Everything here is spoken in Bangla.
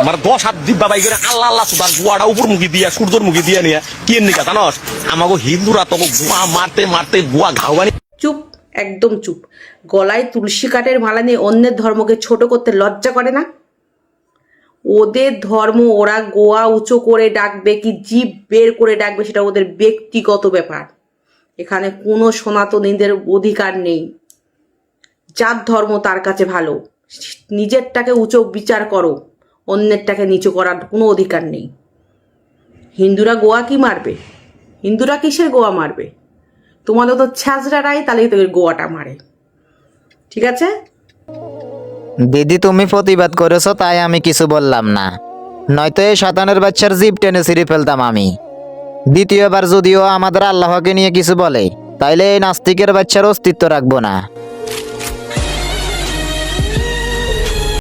আমার 10 হাত দিব্যা বাই করে আল্লাহ আল্লাহ সুদার গোয়াটা উপর মুখি দিয়া সূর্যর মুখি দিয়া নিয়ে কি নিকা জানোস আমাকে হিন্দুরা তো গোয়া মারতে মারতে গোয়া ঘাওয়ানি। চুপ, একদম চুপ। গলায় তুলসী কাঠের মালা নিয়ে অন্যের ধর্মকে ছোট করতে লজ্জা করে না? ওদের ধর্ম, ওরা গোয়া উঁচু করে ডাকবে কি জিভ বের করে ডাকবে সেটা ওদের ব্যক্তিগত ব্যাপার। এখানে কোনো সনাতনীদের অধিকার নেই। যার ধর্ম তার কাছে ভালো, নিজেরটাকে উঁচু বিচার করো, অন্যেরটাকে নিচু করার কোনো অধিকার নেই। হিন্দুরা গোয়া কি মারবে? হিন্দুরা কিসের গোয়া মারবে? তোমাদের তো ছ্যাঁচড়ারাই তাহলে তোদের গোয়াটা মারে। ঠিক আছে? দিদি তুমি প্রতিবাদ করেছো তাই আমি কিছু বললাম না, নয়তো এই শয়তানের বাচ্চার জিভ টেনে ছিঁড়ে ফেলতাম আমি। দ্বিতীয়বার যদিও আমাদের আল্লাহকে নিয়ে কিছু বলে তাইলে এই নাস্তিকের বাচ্চার অস্তিত্ব রাখবো না।